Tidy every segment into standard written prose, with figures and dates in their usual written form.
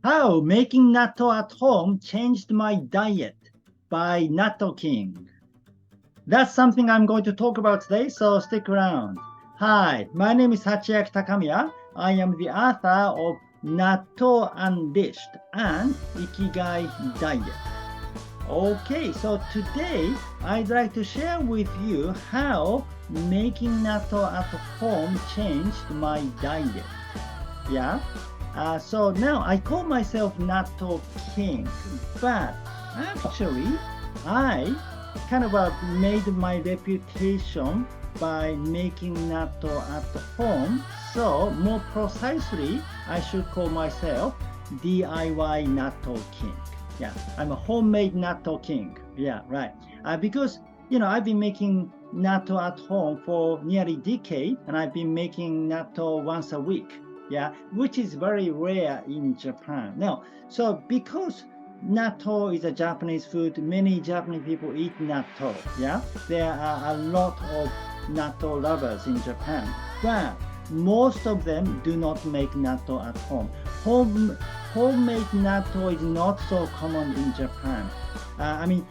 How Making Natto at Home Changed My Diet by Natto King. That's something I'm going to talk about today, so stick around. Hi, my name is Sachiaki Takamiya. I am the author of Natto Unleashed and Ikigai Diet. Okay, so today I'd like to share with you how making natto at home changed my diet. Yeah. So now I call myself Natto King, but actually I kind of made my reputation by making natto at home. So more precisely, I should call myself DIY Natto King. Yeah, I'm a homemade natto king. Yeah, right. Because I've been making natto at home for nearly a decade, and I've been making natto once a week. Yeah, which is very rare in Japan. Now, so because natto is a Japanese food, many Japanese people eat natto. Yeah, there are a lot of natto lovers in Japan, but most of them do not make natto at home. Homemade natto is not so common in Japan.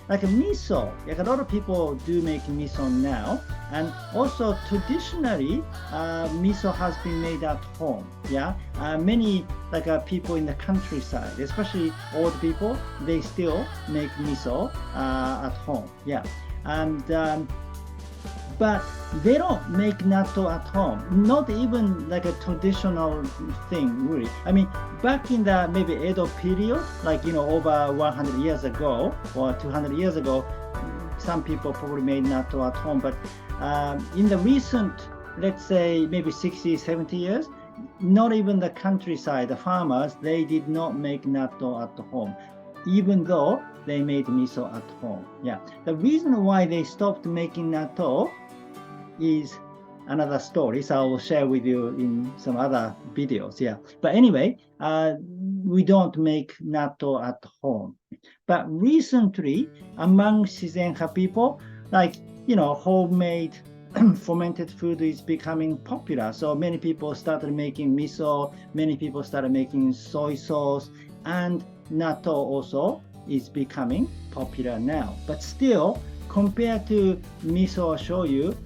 Like a miso, like a lot of people do make miso now, and also traditionally, miso has been made at home. Yeah, many people in the countryside, especially old people, they still make miso at home. Yeah, and but they don't make natto at home, not even like a traditional thing, really. Back in the maybe Edo period, over 100 years ago or 200 years ago, some people probably made natto at home. But in the recent, let's say maybe 60, 70 years, not even the countryside, the farmers, they did not make natto at home, even though they made miso at home. Yeah, the reason why they stopped making natto is another story, so I will share with you in some other videos. Yeah, but anyway, we don't make natto at home. But recently, among Shizenha people, homemade fermented food is becoming popular. So many people started making miso, many people started making soy sauce, and natto also is becoming popular now. But still, compared to miso or shoyu,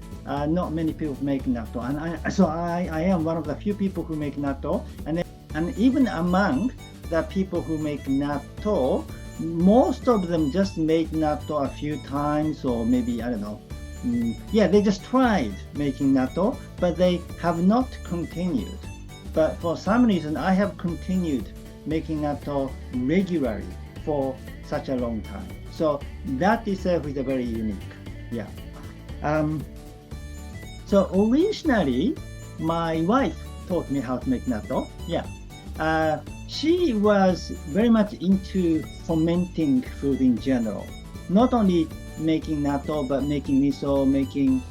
not many people make natto, and I am one of the few people who make natto, and even among the people who make natto, most of them just made natto a few times, or maybe, I don't know, they just tried making natto, but they have not continued. But for some reason, I have continued making natto regularly for such a long time. So that itself is a very unique. Yeah. So originally, my wife taught me how to make natto. Yeah. She was very much into fermenting food in general. Not only making natto, but making miso, making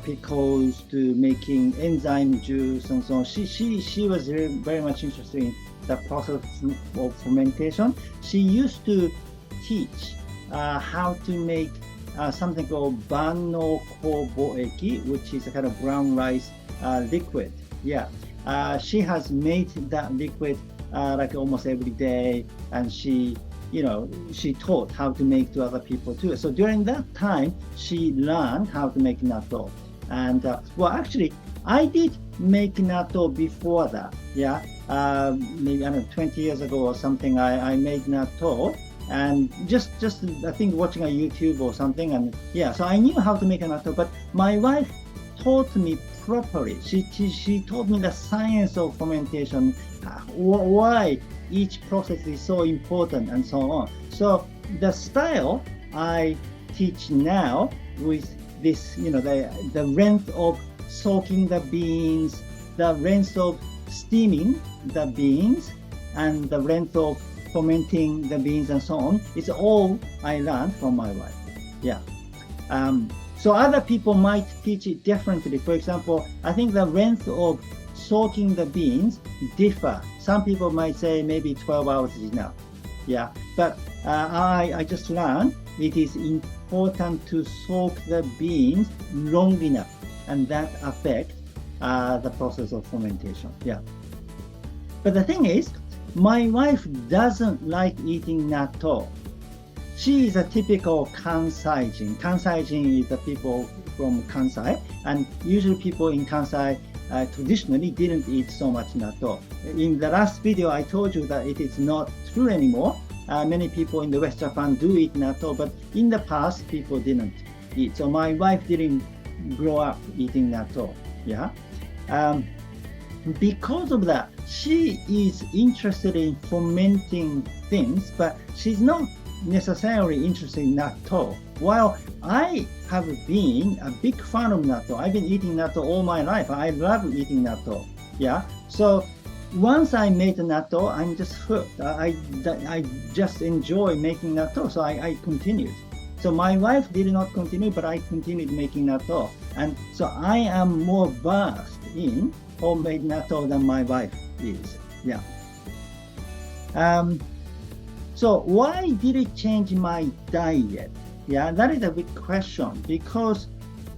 pickles, to making enzyme juice, and so on. She was very much interested in the process of fermentation. She used to teach how to make something called banno kobo-eki, which is a kind of brown rice liquid. Yeah, she has made that liquid almost every day, and she taught how to make to other people too. So during that time, she learned how to make natto. And actually, I did make natto before that. Yeah, maybe 20 years ago or something. I made natto. And just I think watching a YouTube or something, and yeah, so I knew how to make a natto, but my wife taught me properly. She taught me the science of fermentation, why each process is so important, and so on. So the style I teach now, with this, the length of soaking the beans, the length of steaming the beans, and the length of fermenting the beans, and so on, it's all I learned from my wife. Yeah. So other people might teach it differently. For example, I think the length of soaking the beans differ. Some people might say maybe 12 hours is enough. Yeah. But I just learned it is important to soak the beans long enough, and that affects the process of fermentation. Yeah. But the thing is, my wife doesn't like eating natto. She is a typical Kansaijin. Kansaijin is the people from Kansai, and usually people in Kansai traditionally didn't eat so much natto. In the last video, I told you that it is not true anymore. Many people in the West Japan do eat natto, but in the past, people didn't eat. So my wife didn't grow up eating natto. Yeah. Because of that, she is interested in fermenting things, but she's not necessarily interested in natto. While I have been a big fan of natto, I've been eating natto all my life. I love eating natto. Yeah. So once I made the natto, I'm just hooked. I just enjoy making natto, so I continued. So my wife did not continue, but I continued making natto. And so I am more versed in homemade natto than my wife is. Yeah. So why did it change my diet? Yeah, that is a big question because,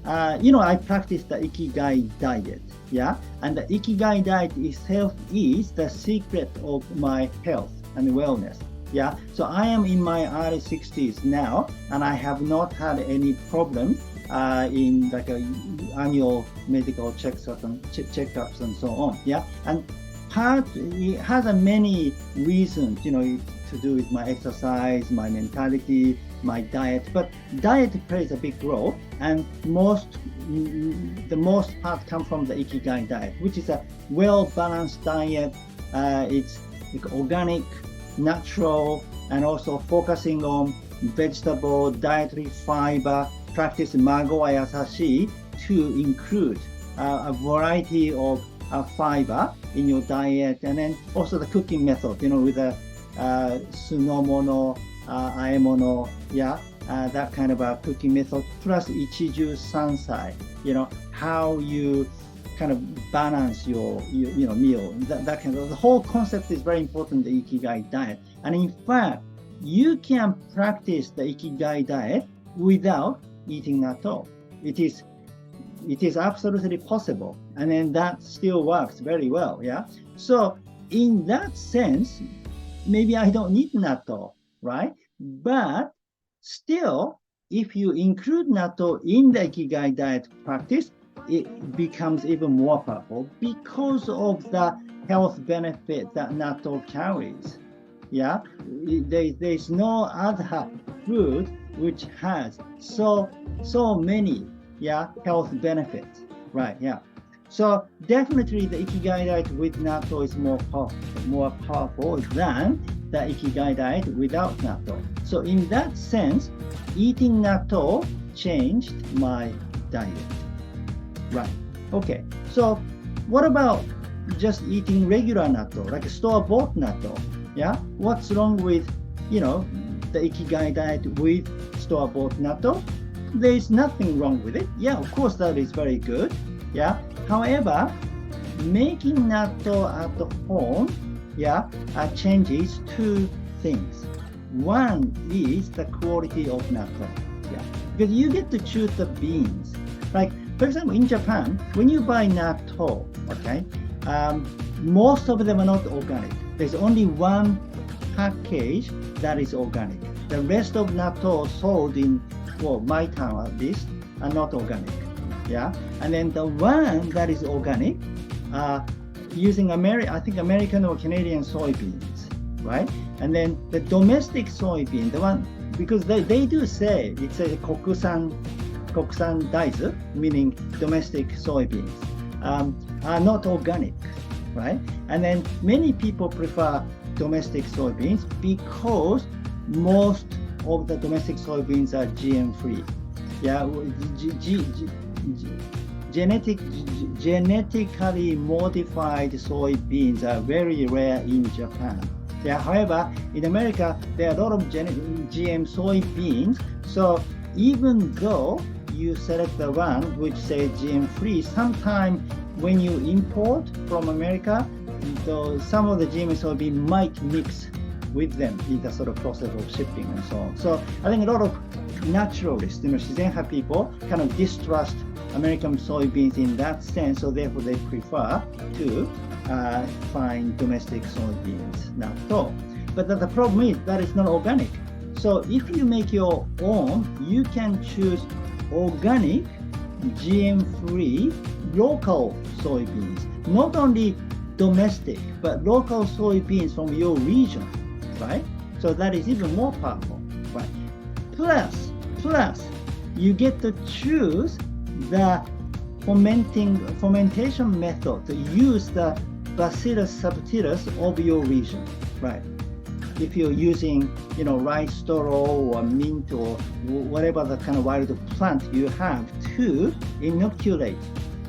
I practice the Ikigai Diet. Yeah, and the Ikigai Diet itself is the secret of my health and wellness. Yeah, so I am in my early 60s now, and I have not had any problem in like annual medical checkups and so on. Yeah, and it has many reasons, to do with my exercise, my mentality, my diet. But diet plays a big role, and the most part come from the Ikigai Diet, which is a well-balanced diet. It's organic, natural, and also focusing on vegetable, dietary fiber, practice mago wa yasashi to include a variety of fiber in your diet, and then also the cooking method, with the sunomono, aemono, that kind of a cooking method, plus ichiju sansai, how you kind of balance your meal, that kind of, the whole concept is very important, the Ikigai Diet. And in fact, you can practice the Ikigai Diet without eating natto. It is absolutely possible, and then that still works very well. Yeah. So in that sense, maybe I don't need natto, right? But still, if you include natto in the Ikigai Diet practice, it becomes even more powerful because of the health benefit that natto carries. Yeah, there's no other food which has so many health benefits, right? Yeah. So definitely the Ikigai Diet with natto is more powerful than the Ikigai Diet without natto. So in that sense, eating natto changed my diet. Right. Okay. So what about just eating regular natto, like store-bought natto? Yeah. What's wrong with, the Ikigai Diet with store-bought natto? There is nothing wrong with it. Yeah, of course that is very good. Yeah. However, making natto at home, changes two things. One is the quality of natto. Yeah. Because you get to choose the beans. Like, for example, in Japan, when you buy natto, okay, most of them are not organic. There's only one package that is organic. The rest of natto sold in, my town at least, are not organic. Yeah, and then the one that is organic, using American or Canadian soybeans, right? And then the domestic soybean, the one, because they do say it's a kokusan daizu, meaning domestic soybeans, are not organic, right? And then many people prefer domestic soybeans because most of the domestic soybeans are GM free. Yeah, genetically modified soybeans are very rare in Japan. Yeah, however, in America, there are a lot of GM soybeans. So even though you select the one which says GM free, sometimes when you import from America, some of the GM soybean might mix with them in the sort of process of shipping and so on. So I think a lot of naturalists, shizenha people kind of distrust American soybeans in that sense, so therefore they prefer to find domestic soybeans, natto. But the problem is that it's not organic. So if you make your own, you can choose organic, GM-free, local soybeans. Not only domestic, but local soybeans from your region, right? So that is even more powerful, right? Plus, you get to choose the fermentation method to use the Bacillus subtilis of your region, right? If you're using, rice straw or mint or whatever the kind of wild plant you have to inoculate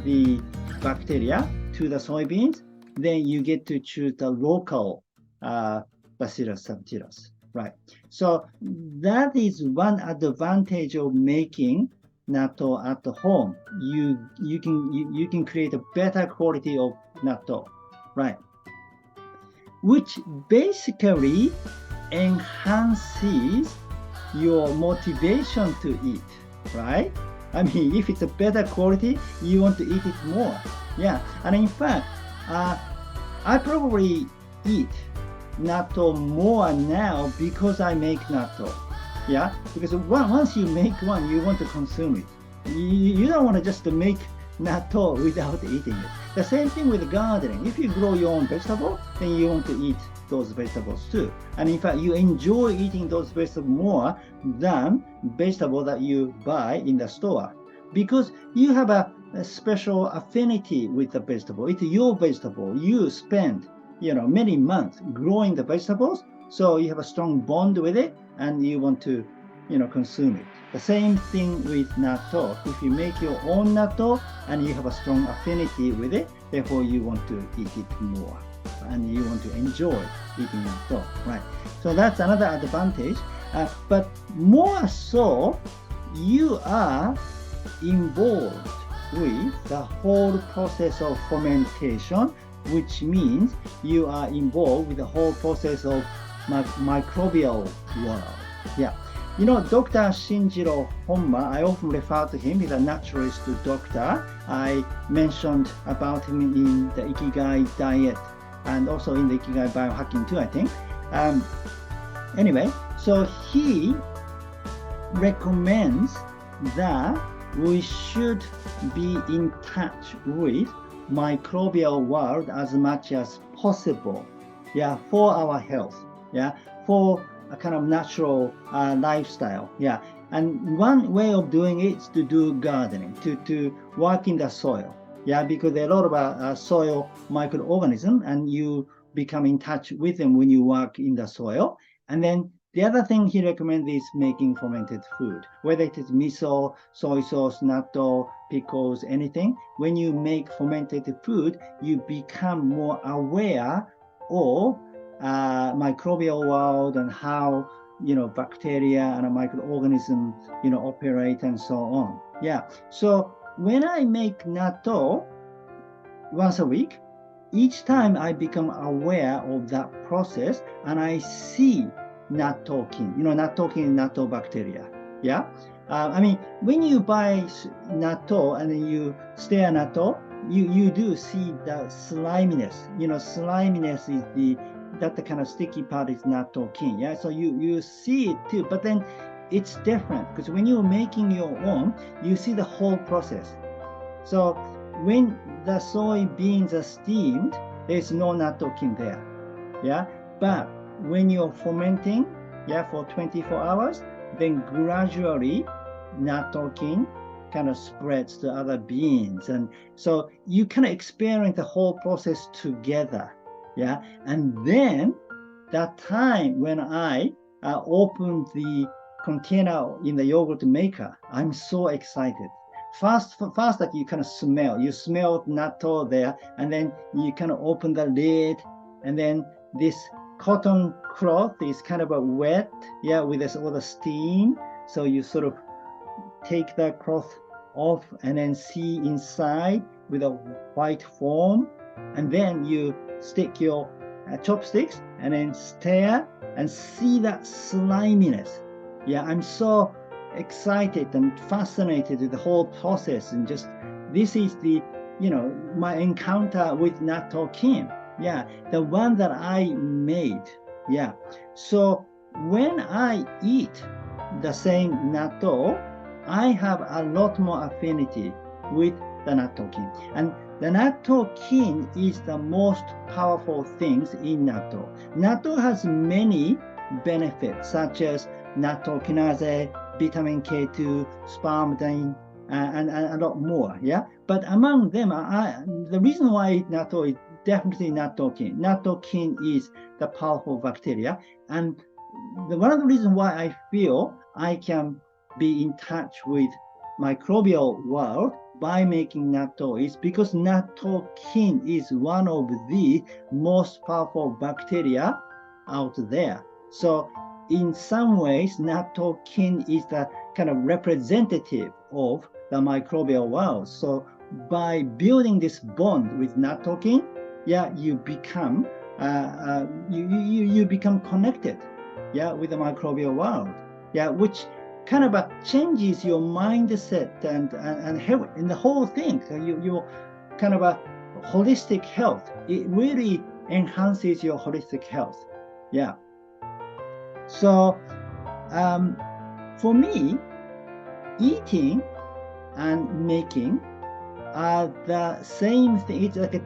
the bacteria to the soybeans, then you get to choose the local Bacillus subtilis, right? So that is one advantage of making natto at home. You can create a better quality of natto, right? Which basically enhances your motivation to eat, right? I mean, if it's a better quality, you want to eat it more. Yeah, and in fact, I probably eat natto more now because I make natto. Yeah, because once you make one, you want to consume it. You don't want to just make natto without eating it. The same thing with gardening. If you grow your own vegetable, then you want to eat those vegetables too. And in fact, you enjoy eating those vegetables more than vegetables that you buy in the store, because you have a special affinity with the vegetable. It's your vegetable. You spend, many months growing the vegetables, so you have a strong bond with it, and you want to, consume it. The same thing with natto. If you make your own natto and you have a strong affinity with it, therefore you want to eat it more, and you want to enjoy eating natto, right? So that's another advantage. But more so, you are involved with the whole process of fermentation, which means you are involved with the whole process of microbial world. Yeah. Dr. Shinjiro Honma, I often refer to him. He's a naturalist doctor. I mentioned about him in the Ikigai Diet and also in the Ikigai Bio-Hacking too, I think. Anyway, so he recommends that we should be in touch with microbial world as much as possible, yeah, for our health, yeah, for a kind of natural lifestyle, yeah. And one way of doing it is to do gardening, to work in the soil, yeah, because there are a lot of soil microorganisms, and you become in touch with them when you work in the soil. And then the other thing he recommends is making fermented food, whether it is miso, soy sauce, natto, pickles, anything. When you make fermented food, you become more aware of microbial world and how bacteria and microorganisms operate and so on. Yeah. So when I make natto once a week, each time I become aware of that process, and I see Natto King. Natto King is natto bacteria. Yeah. I mean, when you buy natto and then you stir natto, you do see the sliminess. Sliminess is that the kind of sticky part is Natto King, yeah? So you see it too, but then it's different, because when you're making your own, you see the whole process. So when the soybeans are steamed, there's no Natto King there, yeah? But when you're fermenting, yeah, for 24 hours, then gradually Natto King kind of spreads to other beans. And so you kind of experience the whole process together. Yeah, and then that time when I opened the container in the yogurt maker, I'm so excited. First that you kind of smell natto there, and then you kind of open the lid, and then this cotton cloth is kind of wet, yeah, with all the steam. So you sort of take the cloth off and then see inside with a white foam, and then you stick your chopsticks and then stir and see that sliminess. Yeah, I'm so excited and fascinated with the whole process, and just this is the my encounter with Natto King. Yeah, the one that I made. Yeah. So when I eat the same natto, I have a lot more affinity with the Natto King. And the Natto King is the most powerful things in natto. Natto has many benefits, such as natto kinase, vitamin K2, spermidine, and a lot more. Yeah. But among them, the reason why I eat natto is definitely Natto King. Natto King is the powerful bacteria. And one of the reasons why I feel I can be in touch with microbial world by making natto is because Natto King is one of the most powerful bacteria out there. So in some ways, Natto King is the kind of representative of the microbial world. So by building this bond with Natto King, yeah, you become you become connected, yeah, with the microbial world, yeah, which kind of changes your mindset and the whole thing. So you kind of a holistic health. It really enhances your holistic health, yeah. So for me, eating and making are the same thing. It's like a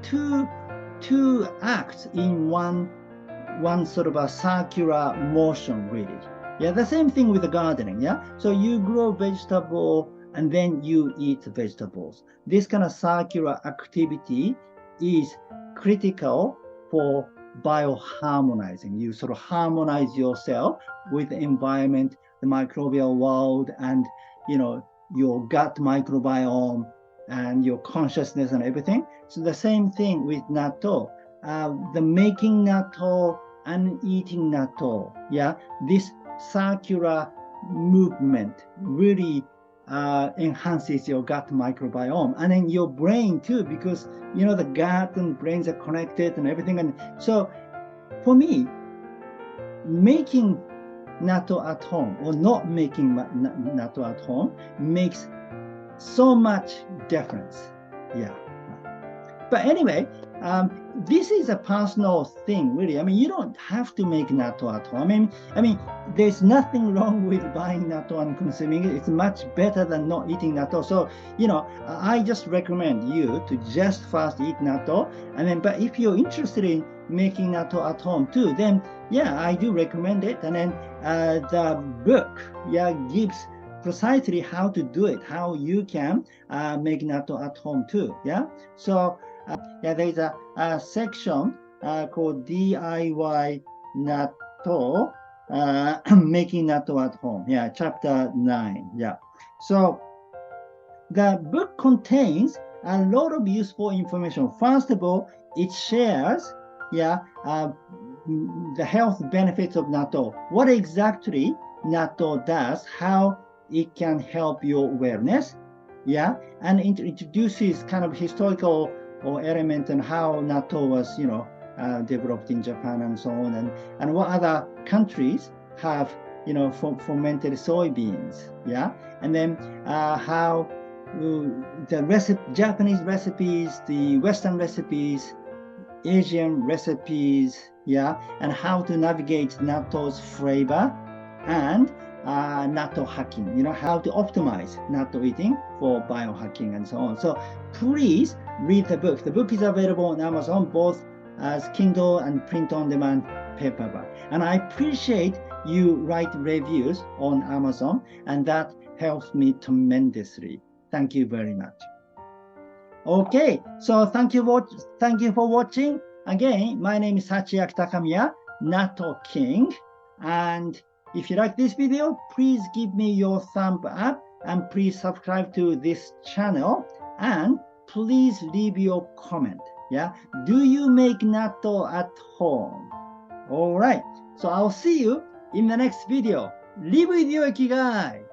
two acts in one sort of a circular motion, really. Yeah, the same thing with the gardening. Yeah, so you grow vegetable and then you eat vegetables. This kind of circular activity is critical for bioharmonizing. You sort of harmonize yourself with the environment, the microbial world, and your gut microbiome and your consciousness and everything. So the same thing with natto. The making natto and eating natto, yeah, this circular movement really enhances your gut microbiome and then your brain too, because the gut and brains are connected and everything. And so for me, making natto at home or not making natto at home makes so much difference. Yeah. But anyway, this is a personal thing, really. I mean, you don't have to make natto at home. I mean, there's nothing wrong with buying natto and consuming it. It's much better than not eating natto. So, I just recommend you to just first eat natto, and then. But if you're interested in making natto at home too, then yeah, I do recommend it. And then the book, yeah, gives precisely how to do it, how you can make natto at home too. Yeah. So. Yeah, there's a section called DIY natto, making natto at home. Yeah, chapter 9. Yeah. So the book contains a lot of useful information. First of all, it shares, yeah, the health benefits of natto. What exactly natto does, how it can help your wellness, yeah, and it introduces kind of historical or element and how natto was, developed in Japan and so on, and what other countries have, fermented soybeans, yeah, and then how the Japanese recipes, the Western recipes, Asian recipes, yeah, and how to navigate natto's flavor and natto hacking, how to optimize natto eating for biohacking and so on. So please read the book. The book is available on Amazon, both as Kindle and print-on-demand paperback. And I appreciate you write reviews on Amazon, and that helps me tremendously. Thank you very much. Okay, so thank you for watching. Again, my name is Sachiaki Takamiya, Natto King, and if you like this video, please give me your thumb up and please subscribe to this channel and please leave your comment. Yeah, do you make natto at home? All right, so I'll see you in the next video. Live with your Ikigai.